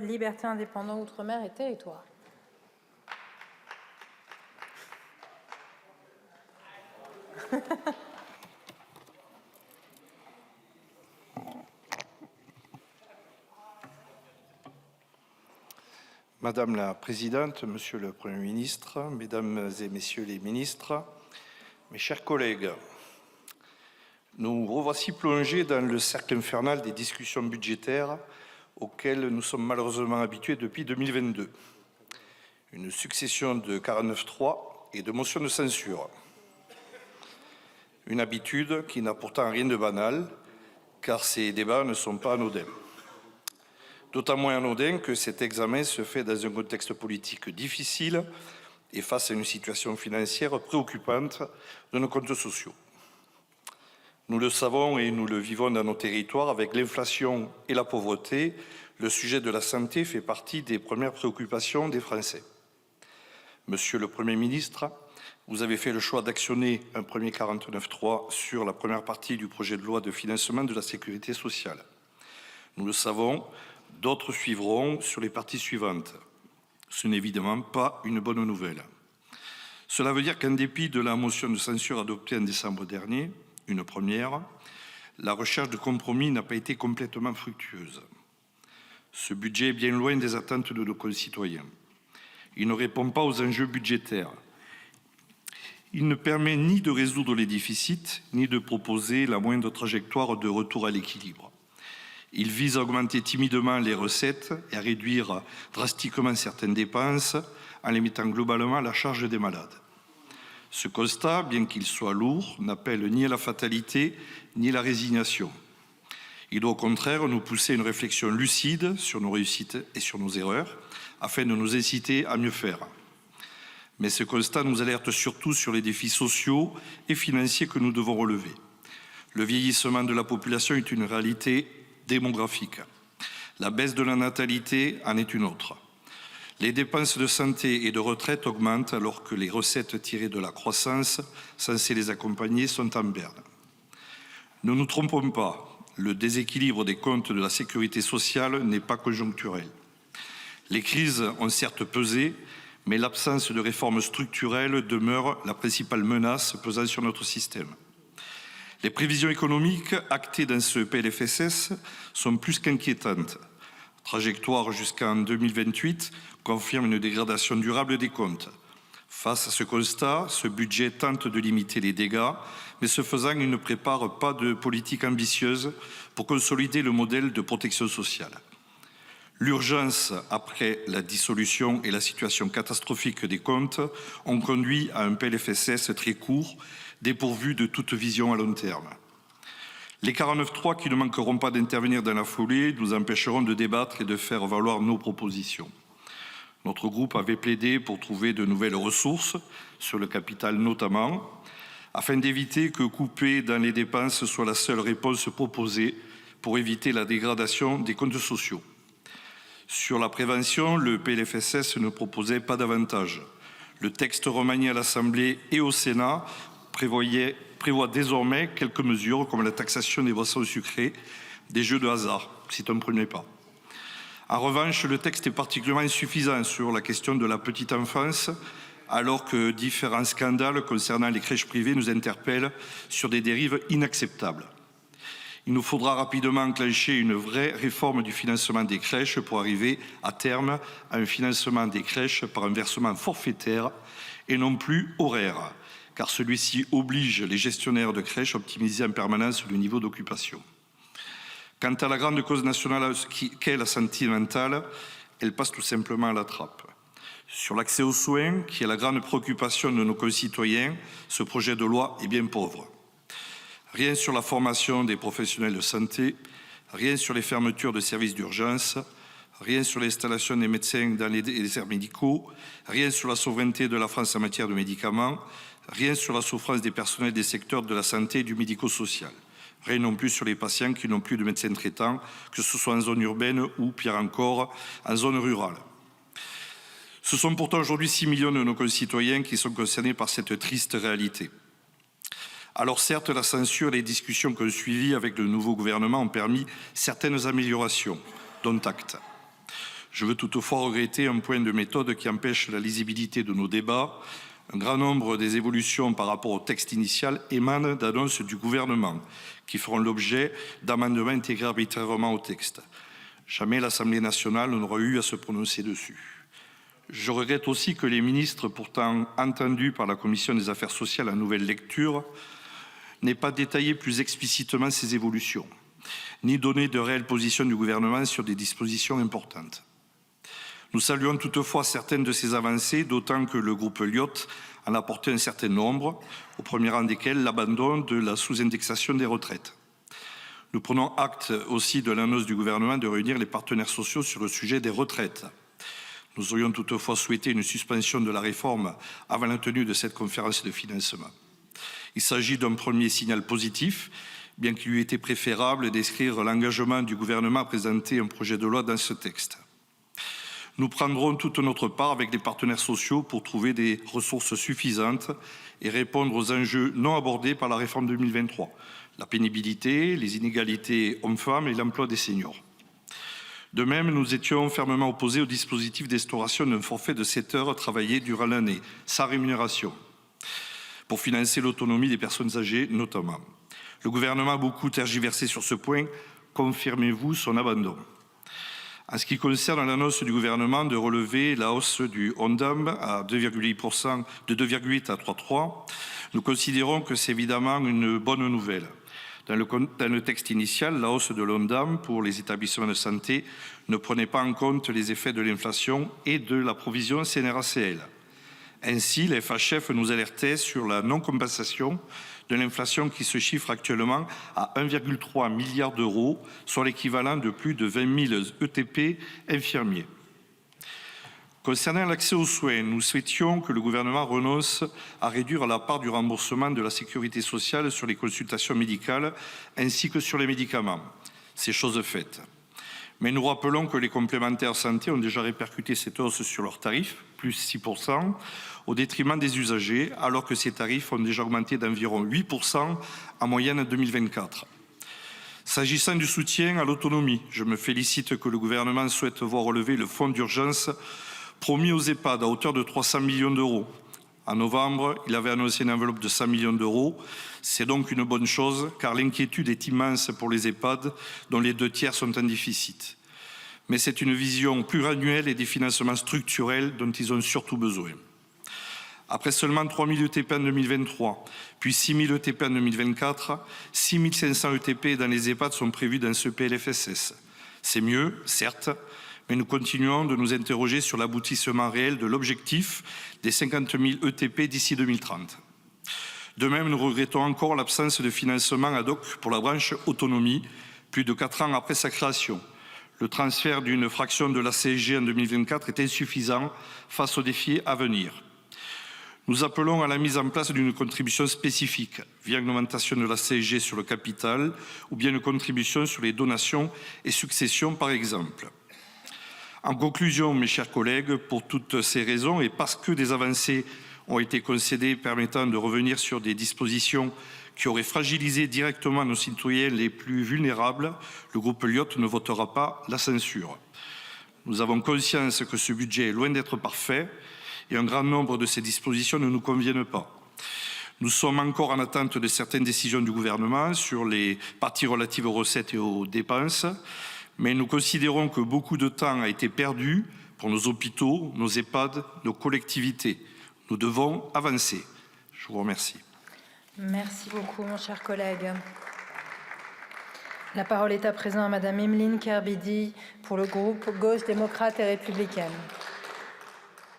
Liberté, indépendants, Outre-mer et Territoires. Madame la Présidente, Monsieur le Premier ministre, Mesdames et Messieurs les ministres, mes chers collègues, nous revoici plongés dans le cercle infernal des discussions budgétaires auxquelles nous sommes malheureusement habitués depuis 2022. Une succession de 49.3 et de motions de censure. Une habitude qui n'a pourtant rien de banal, car ces débats ne sont pas anodins. D'autant moins anodin que cet examen se fait dans un contexte politique difficile et face à une situation financière préoccupante de nos comptes sociaux. Nous le savons et nous le vivons dans nos territoires, avec l'inflation et la pauvreté, le sujet de la santé fait partie des premières préoccupations des Français. Monsieur le Premier ministre, vous avez fait le choix d'actionner un premier 49.3 sur la première partie du projet de loi de financement de la sécurité sociale. Nous le savons, d'autres suivront sur les parties suivantes. Ce n'est évidemment pas une bonne nouvelle. Cela veut dire qu'en dépit de la motion de censure adoptée en décembre dernier, une première, la recherche de compromis n'a pas été complètement fructueuse. Ce budget est bien loin des attentes de nos concitoyens. Il ne répond pas aux enjeux budgétaires. Il ne permet ni de résoudre les déficits, ni de proposer la moindre trajectoire de retour à l'équilibre. Il vise à augmenter timidement les recettes et à réduire drastiquement certaines dépenses en les mettant globalement à la charge des malades. Ce constat, bien qu'il soit lourd, n'appelle ni à la fatalité ni à la résignation. Il doit au contraire nous pousser à une réflexion lucide sur nos réussites et sur nos erreurs, afin de nous inciter à mieux faire. Mais ce constat nous alerte surtout sur les défis sociaux et financiers que nous devons relever. Le vieillissement de la population est une réalité démographique. La baisse de la natalité en est une autre. Les dépenses de santé et de retraite augmentent alors que les recettes tirées de la croissance, censées les accompagner, sont en berne. Ne nous trompons pas, le déséquilibre des comptes de la sécurité sociale n'est pas conjoncturel. Les crises ont certes pesé, mais l'absence de réformes structurelles demeure la principale menace pesant sur notre système. Les prévisions économiques actées dans ce PLFSS sont plus qu'inquiétantes. Trajectoire jusqu'en 2028 confirme une dégradation durable des comptes. Face à ce constat, ce budget tente de limiter les dégâts, mais ce faisant, il ne prépare pas de politique ambitieuse pour consolider le modèle de protection sociale. L'urgence après la dissolution et la situation catastrophique des comptes ont conduit à un PLFSS très court, dépourvu de toute vision à long terme. Les 49.3 qui ne manqueront pas d'intervenir dans la foulée nous empêcheront de débattre et de faire valoir nos propositions. Notre groupe avait plaidé pour trouver de nouvelles ressources, sur le capital notamment, afin d'éviter que couper dans les dépenses soit la seule réponse proposée pour éviter la dégradation des comptes sociaux. Sur la prévention, le PLFSS ne proposait pas davantage. Le texte remanié à l'Assemblée et au Sénat prévoit désormais quelques mesures comme la taxation des boissons sucrées, des jeux de hasard, c'est un premier pas. En revanche, le texte est particulièrement insuffisant sur la question de la petite enfance, alors que différents scandales concernant les crèches privées nous interpellent sur des dérives inacceptables. Il nous faudra rapidement enclencher une vraie réforme du financement des crèches pour arriver à terme à un financement des crèches par un versement forfaitaire et non plus horaire, car celui-ci oblige les gestionnaires de crèches à optimiser en permanence le niveau d'occupation. Quant à la grande cause nationale qu'est la santé mentale, elle passe tout simplement à la trappe. Sur l'accès aux soins, qui est la grande préoccupation de nos concitoyens, ce projet de loi est bien pauvre. Rien sur la formation des professionnels de santé, rien sur les fermetures de services d'urgence, rien sur l'installation des médecins dans les déserts médicaux, rien sur la souveraineté de la France en matière de médicaments, rien sur la souffrance des personnels des secteurs de la santé et du médico-social. Rien non plus sur les patients qui n'ont plus de médecin traitant, que ce soit en zone urbaine ou, pire encore, en zone rurale. Ce sont pourtant aujourd'hui 6 millions de nos concitoyens qui sont concernés par cette triste réalité. Alors certes, la censure et les discussions qui ont suivi avec le nouveau gouvernement ont permis certaines améliorations, dont acte. Je veux toutefois regretter un point de méthode qui empêche la lisibilité de nos débats. Un grand nombre des évolutions par rapport au texte initial émanent d'annonces du gouvernement, qui feront l'objet d'amendements intégrés arbitrairement au texte. Jamais l'Assemblée nationale n'aura eu à se prononcer dessus. Je regrette aussi que les ministres, pourtant entendus par la Commission des affaires sociales en nouvelle lecture, n'aient pas détaillé plus explicitement ces évolutions, ni donné de réelles positions du gouvernement sur des dispositions importantes. Nous saluons toutefois certaines de ces avancées, d'autant que le groupe Lyotte en a apporté un certain nombre, au premier rang desquels l'abandon de la sous-indexation des retraites. Nous prenons acte aussi de l'annonce du gouvernement de réunir les partenaires sociaux sur le sujet des retraites. Nous aurions toutefois souhaité une suspension de la réforme avant la tenue de cette conférence de financement. Il s'agit d'un premier signal positif, bien qu'il eût été préférable d'inscrire l'engagement du gouvernement à présenter un projet de loi dans ce texte. Nous prendrons toute notre part avec les partenaires sociaux pour trouver des ressources suffisantes et répondre aux enjeux non abordés par la réforme 2023, la pénibilité, les inégalités hommes-femmes et l'emploi des seniors. De même, nous étions fermement opposés au dispositif d'instauration d'un forfait de 7 heures travaillées durant l'année, sans rémunération, pour financer l'autonomie des personnes âgées notamment. Le gouvernement a beaucoup tergiversé sur ce point. Confirmez-vous son abandon? En ce qui concerne l'annonce du gouvernement de relever la hausse du Ondam à 2,8%, de 2,8 à 3,3, nous considérons que c'est évidemment une bonne nouvelle. Dans le texte initial, la hausse de l'Ondam pour les établissements de santé ne prenait pas en compte les effets de l'inflation et de la provision CNRACL. Ainsi, la FHF nous alertait sur la non-compensation de l'inflation qui se chiffre actuellement à 1,3 milliard d'euros, soit l'équivalent de plus de 20 000 ETP infirmiers. Concernant l'accès aux soins, nous souhaitions que le gouvernement renonce à réduire la part du remboursement de la sécurité sociale sur les consultations médicales ainsi que sur les médicaments. C'est chose faite. Mais nous rappelons que les complémentaires santé ont déjà répercuté cette hausse sur leurs tarifs, plus 6%, au détriment des usagers, alors que ces tarifs ont déjà augmenté d'environ 8% en moyenne en 2024. S'agissant du soutien à l'autonomie, je me félicite que le gouvernement souhaite voir relever le fonds d'urgence promis aux EHPAD à hauteur de 300 millions d'euros. En novembre, il avait annoncé une enveloppe de 100 millions d'euros. C'est donc une bonne chose, car l'inquiétude est immense pour les EHPAD, dont les 2/3 sont en déficit. Mais c'est une vision pluriannuelle et des financements structurels dont ils ont surtout besoin. Après seulement 3 000 ETP en 2023, puis 6 000 ETP en 2024, 6 500 ETP dans les EHPAD sont prévus dans ce PLFSS. C'est mieux, certes, mais nous continuons de nous interroger sur l'aboutissement réel de l'objectif des 50 000 ETP d'ici 2030. De même, nous regrettons encore l'absence de financement ad hoc pour la branche autonomie, plus de 4 ans après sa création. Le transfert d'une fraction de la CSG en 2024 est insuffisant face aux défis à venir. Nous appelons à la mise en place d'une contribution spécifique via une augmentation de la CSG sur le capital ou bien une contribution sur les donations et successions par exemple. En conclusion, mes chers collègues, pour toutes ces raisons et parce que des avancées ont été concédées permettant de revenir sur des dispositions qui auraient fragilisé directement nos citoyens les plus vulnérables, le groupe Lyotte ne votera pas la censure. Nous avons conscience que ce budget est loin d'être parfait et un grand nombre de ces dispositions ne nous conviennent pas. Nous sommes encore en attente de certaines décisions du gouvernement sur les parties relatives aux recettes et aux dépenses, mais nous considérons que beaucoup de temps a été perdu pour nos hôpitaux, nos EHPAD, nos collectivités. Nous devons avancer. Je vous remercie. Merci beaucoup, mon cher collègue. La parole est à présent à Madame Emeline Kerbidi pour le groupe Gauche démocrate et républicaine.